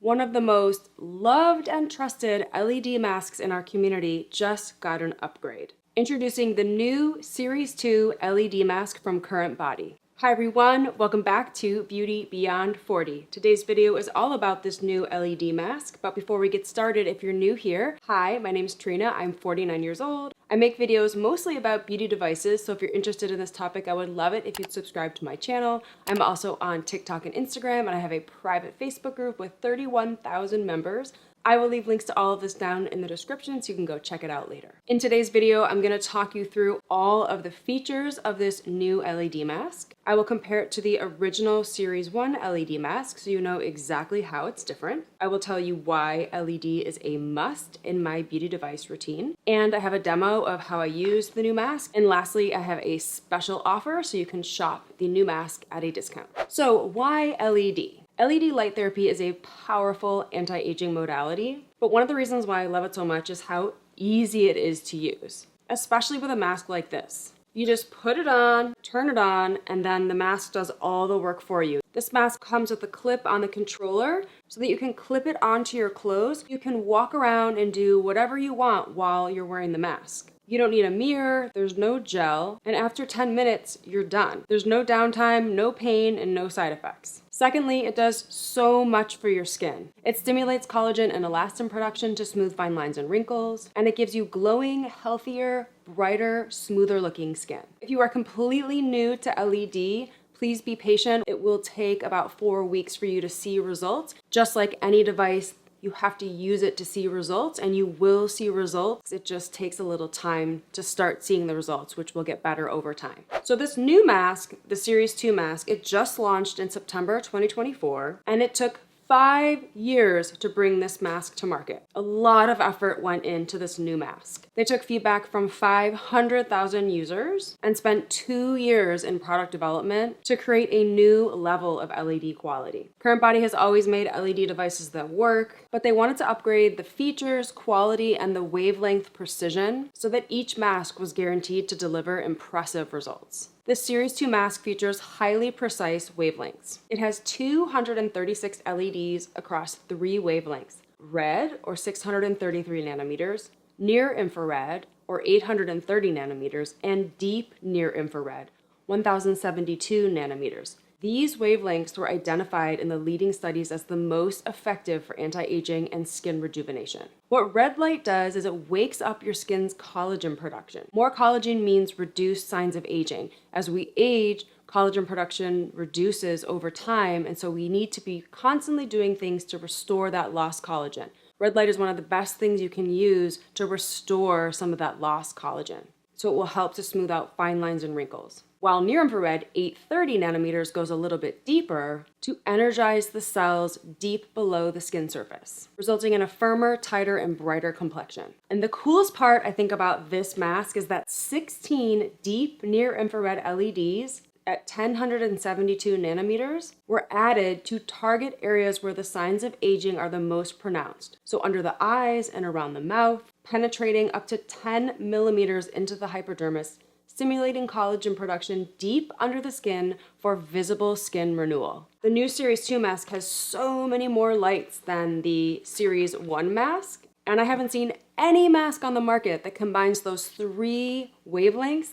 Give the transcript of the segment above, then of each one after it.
One of the most loved and trusted LED masks in our community just got an upgrade. Introducing the new Series 2 LED mask from Current Body. Hi everyone, welcome back to Beauty Beyond 40. Today's video is all about this new LED mask, but before we get started, if you're new here, hi, my name's Trina, I'm 49 years old. I make videos mostly about beauty devices, so if you're interested in this topic, I would love it if you'd subscribe to my channel. I'm also on TikTok and Instagram, and I have a private Facebook group with 31,000 members. I will leave links to all of this down in the description so you can go check it out later. In today's video, I'm going to talk you through all of the features of this new LED mask. I will compare it to the original Series 1 LED mask so you know exactly how it's different. I will tell you why LED is a must in my beauty device routine. And I have a demo of how I use the new mask. And lastly, I have a special offer so you can shop the new mask at a discount. So why LED? LED light therapy is a powerful anti-aging modality, but one of the reasons why I love it so much is how easy it is to use, especially with a mask like this. You just put it on, turn it on, and then the mask does all the work for you. This mask comes with a clip on the controller so that you can clip it onto your clothes. You can walk around and do whatever you want while you're wearing the mask. You don't need a mirror, there's no gel, and after 10 minutes, you're done. There's no downtime, no pain, and no side effects. Secondly, it does so much for your skin. It stimulates collagen and elastin production to smooth fine lines and wrinkles, and it gives you glowing, healthier, brighter, smoother looking skin. If you are completely new to LED, please be patient. It will take about 4 weeks for you to see results. Just like any device, you have to use it to see results, and you will see results. It just takes a little time to start seeing the results, which will get better over time. So this new mask, the Series 2 mask, it just launched in September 2024, and it took 5 years to bring this mask to market. A lot of effort went into this new mask. They took feedback from 500,000 users and spent 2 years in product development to create a new level of LED quality. Current Body has always made LED devices that work, but they wanted to upgrade the features, quality, and the wavelength precision so that each mask was guaranteed to deliver impressive results. This Series 2 mask features highly precise wavelengths. It has 236 LEDs across 3 wavelengths: red, or 633 nanometers, near infrared, or 830 nanometers, and deep near infrared, 1072 nanometers. These wavelengths were identified in the leading studies as the most effective for anti-aging and skin rejuvenation. What red light does is it wakes up your skin's collagen production. More collagen means reduced signs of aging. As we age, collagen production reduces over time, and so we need to be constantly doing things to restore that lost collagen. Red light is one of the best things you can use to restore some of that lost collagen. So it will help to smooth out fine lines and wrinkles. While near infrared, 830 nanometers, goes a little bit deeper to energize the cells deep below the skin surface, resulting in a firmer, tighter, and brighter complexion. And the coolest part I think about this mask is that 16 deep near infrared LEDs at 1072 nanometers were added to target areas where the signs of aging are the most pronounced. So under the eyes and around the mouth, penetrating up to 10 millimeters into the hypodermis, stimulating collagen production deep under the skin for visible skin renewal. The new Series 2 mask has so many more lights than the Series 1 mask, and I haven't seen any mask on the market that combines those 3 wavelengths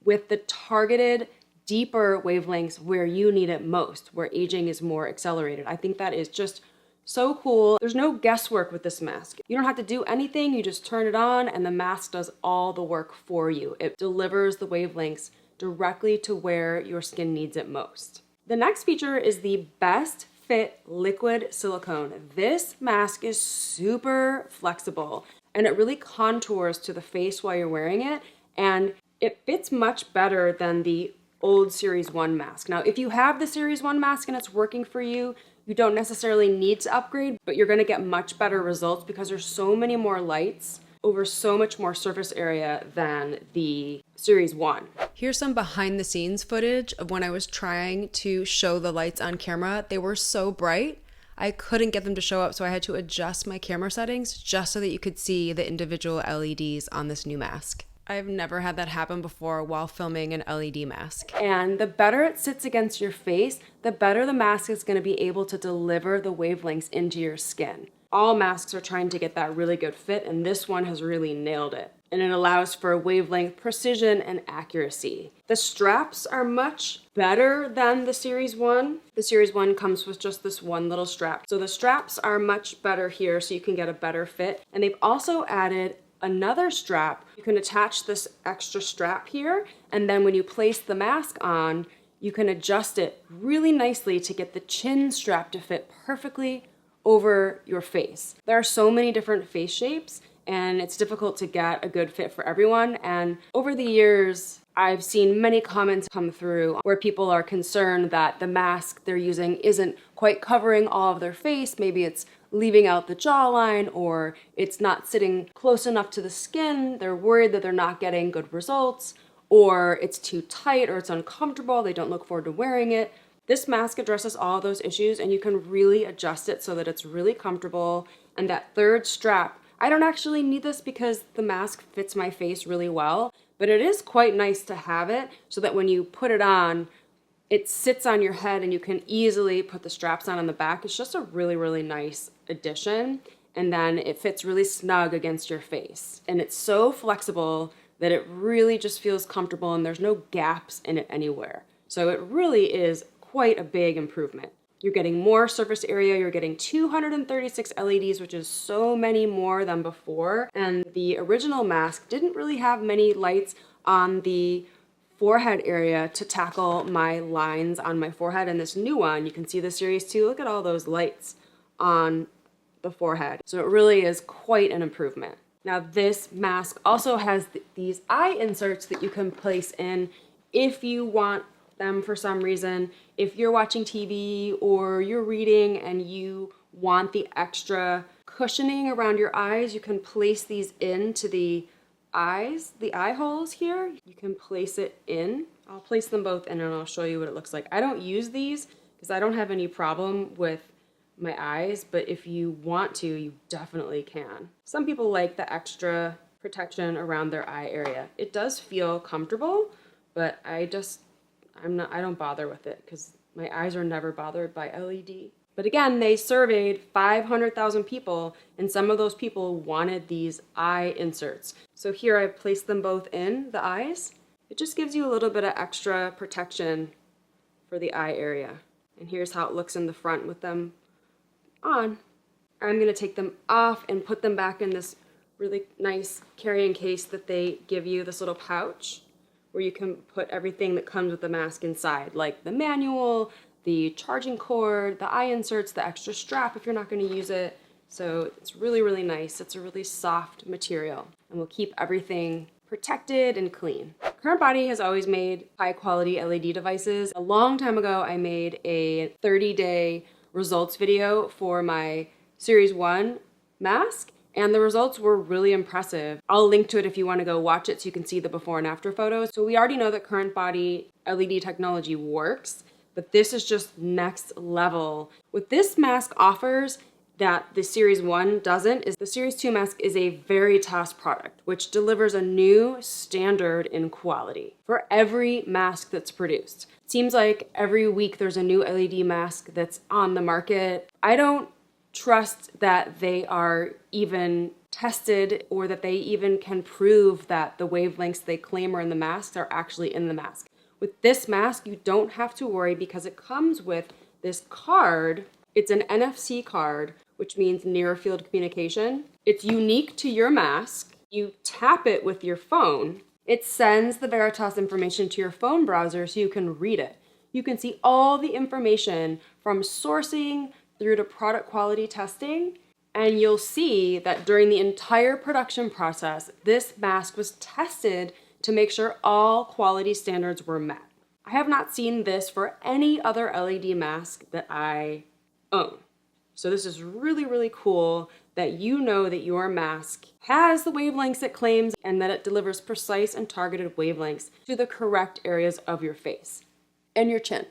with the targeted deeper wavelengths where you need it most, where aging is more accelerated. I think that is just so cool. There's no guesswork with this mask. You don't have to do anything, you just turn it on and the mask does all the work for you. It delivers the wavelengths directly to where your skin needs it most. The next feature is the Best Fit Liquid Silicone. This mask is super flexible and it really contours to the face while you're wearing it, and it fits much better than the old Series 1 mask. Now, if you have the Series 1 mask and it's working for you, you don't necessarily need to upgrade, but you're gonna get much better results because there's so many more lights over so much more surface area than the Series 1. Here's some behind the scenes footage of when I was trying to show the lights on camera. They were so bright, I couldn't get them to show up, so I had to adjust my camera settings just so that you could see the individual LEDs on this new mask. I've never had that happen before while filming an LED mask. And the better it sits against your face, the better the mask is going to be able to deliver the wavelengths into your skin. All masks are trying to get that really good fit, and this one has really nailed it. And it allows for wavelength precision and accuracy. The straps are much better than the Series 1. The Series 1 comes with just this one little strap. So the straps are much better here so you can get a better fit. And they've also added another strap. You can attach this extra strap here, and then when you place the mask on, you can adjust it really nicely to get the chin strap to fit perfectly over your face. There are so many different face shapes, and it's difficult to get a good fit for everyone. And over the years, I've seen many comments come through where people are concerned that the mask they're using isn't quite covering all of their face. Maybe it's leaving out the jawline, or it's not sitting close enough to the skin. They're worried that they're not getting good results, or it's too tight, or it's uncomfortable. They don't look forward to wearing it. This mask addresses all of those issues, and you can really adjust it so that it's really comfortable. And that third strap, I don't actually need this because the mask fits my face really well, but it is quite nice to have it so that when you put it on, it sits on your head and you can easily put the straps on the back. It's just a really, really nice addition. And then it fits really snug against your face. And it's so flexible that it really just feels comfortable and there's no gaps in it anywhere. So it really is quite a big improvement. You're getting more surface area, you're getting 236 LEDs, which is so many more than before. And the original mask didn't really have many lights on the forehead area to tackle my lines on my forehead. And this new one, you can see the Series 2, look at all those lights on the forehead. So it really is quite an improvement. Now this mask also has these eye inserts that you can place in if you want them for some reason. If you're watching TV or you're reading and you want the extra cushioning around your eyes, you can place these into the eyes, the eye holes here. You can place it in. I'll place them both in and I'll show you what it looks like. I don't use these because I don't have any problem with my eyes, but if you want to, you definitely can. Some people like the extra protection around their eye area. It does feel comfortable, but I don't bother with it because my eyes are never bothered by LED. But again, they surveyed 500,000 people, and some of those people wanted these eye inserts. So here I placed them both in the eyes. It just gives you a little bit of extra protection for the eye area. And here's how it looks in the front with them on. I'm gonna take them off and put them back in this really nice carrying case that they give you, this little pouch where you can put everything that comes with the mask inside, like the manual, the charging cord, the eye inserts, the extra strap if you're not going to use it. So it's really, really nice. It's a really soft material and will keep everything protected and clean. Current Body has always made high quality LED devices. A long time ago, I made a 30-day results video for my Series 1 mask, and the results were really impressive. I'll link to it if you want to go watch it so you can see the before and after photos. So we already know that Current Body LED technology works, but this is just next level. What this mask offers that the Series 1 doesn't is the Series 2 mask is a Veritace product, which delivers a new standard in quality for every mask that's produced. It seems like every week there's a new LED mask that's on the market. I don't trust that they are even tested or that they even can prove that the wavelengths they claim are in the masks are actually in the mask. With this mask, you don't have to worry because it comes with this card. It's an NFC card, which means near field communication. It's unique to your mask. You tap it with your phone. It sends the Veritace information to your phone browser so you can read it. You can see all the information from sourcing through to product quality testing, and you'll see that during the entire production process, this mask was tested to make sure all quality standards were met. I have not seen this for any other LED mask that I own. So this is really, really cool that you know that your mask has the wavelengths it claims and that it delivers precise and targeted wavelengths to the correct areas of your face and your chin.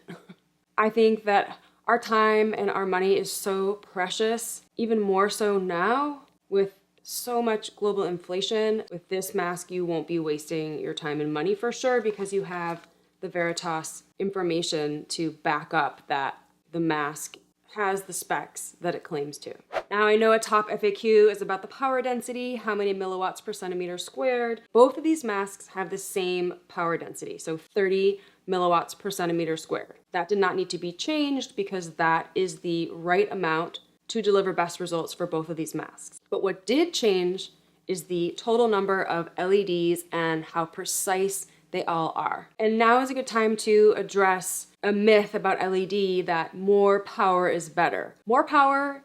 I think that our time and our money is so precious, even more so now with so much global inflation. With this mask, you won't be wasting your time and money for sure, because you have the Veritace information to back up that the mask has the specs that it claims to. Now, I know a top FAQ is about the power density, how many milliwatts per centimeter squared. Both of these masks have the same power density, so 30 milliwatts per centimeter squared. That did not need to be changed because that is the right amount to deliver best results for both of these masks. But what did change is the total number of LEDs and how precise they all are. And now is a good time to address a myth about LED that more power is better. More power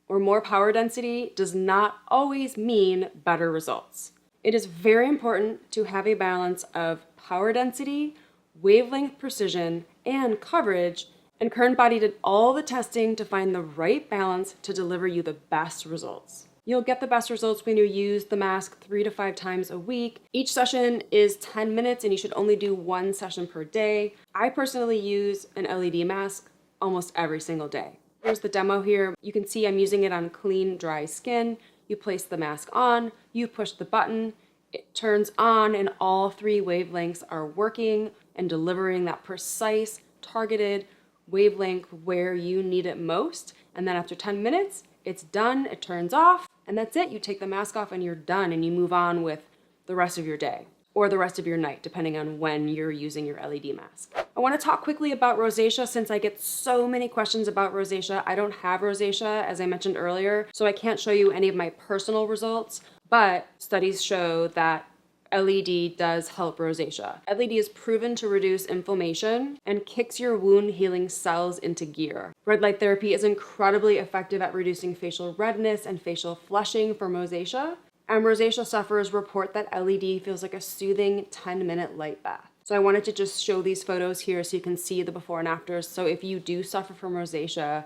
or more power density does not always mean better results. It is very important to have a balance of power density, wavelength precision, and coverage, and Current Body did all the testing to find the right balance to deliver you the best results. You'll get the best results when you use the mask 3 to 5 times a week. Each session is 10 minutes and you should only do 1 session per day. I personally use an LED mask almost every single day. Here's the demo here. You can see I'm using it on clean, dry skin. You place the mask on, you push the button, it turns on, and all 3 wavelengths are working and delivering that precise, targeted wavelength where you need it most. And then after 10 minutes, it's done, it turns off, and that's it. You take the mask off and you're done, and you move on with the rest of your day or the rest of your night, depending on when you're using your LED mask. I want to talk quickly about rosacea since I get so many questions about rosacea. I don't have rosacea, as I mentioned earlier, so I can't show you any of my personal results, but studies show that LED does help rosacea. LED is proven to reduce inflammation and kicks your wound healing cells into gear. Red light therapy is incredibly effective at reducing facial redness and facial flushing from rosacea. And rosacea sufferers report that LED feels like a soothing 10-minute light bath. So I wanted to just show these photos here so you can see the before and afters. So if you do suffer from rosacea,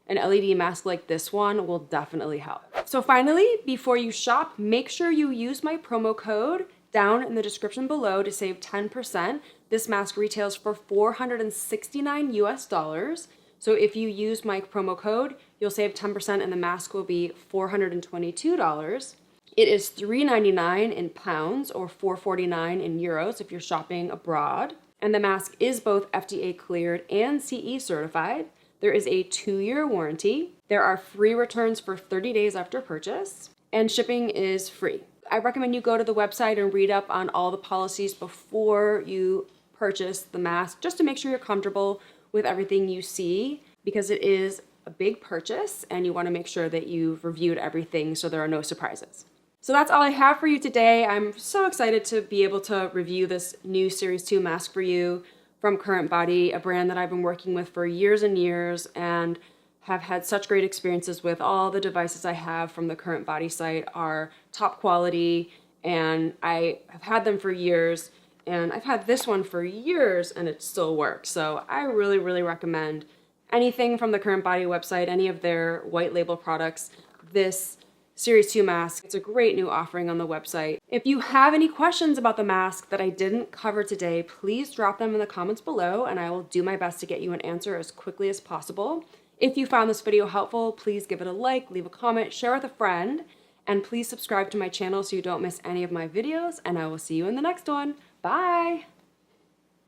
an LED mask like this one will definitely help. So finally, before you shop, make sure you use my promo code down in the description below to save 10%. This mask retails for $469 US. So if you use my promo code, you'll save 10% and the mask will be $422. It is $3.99 in pounds or $4.49 in euros if you're shopping abroad. And the mask is both FDA cleared and CE certified. There is a 2-year warranty. There are free returns for 30 days after purchase, and shipping is free. I recommend you go to the website and read up on all the policies before you purchase the mask, just to make sure you're comfortable with everything you see, because it is a big purchase and you want to make sure that you've reviewed everything so there are no surprises. So that's all I have for you today. I'm so excited to be able to review this new Series 2 mask for you from Current Body, a brand that I've been working with for years and years and have had such great experiences with. All the devices I have from the Current Body site are top quality, and I have had them for years, and I've had this one for years and it still works. So I really, really recommend anything from the Current Body website, any of their white label products. This Series 2 mask, it's a great new offering on the website. If you have any questions about the mask that I didn't cover today, please drop them in the comments below and I will do my best to get you an answer as quickly as possible. If you found this video helpful, please give it a like, leave a comment, share with a friend, and please subscribe to my channel so you don't miss any of my videos, and I will see you in the next one. Bye!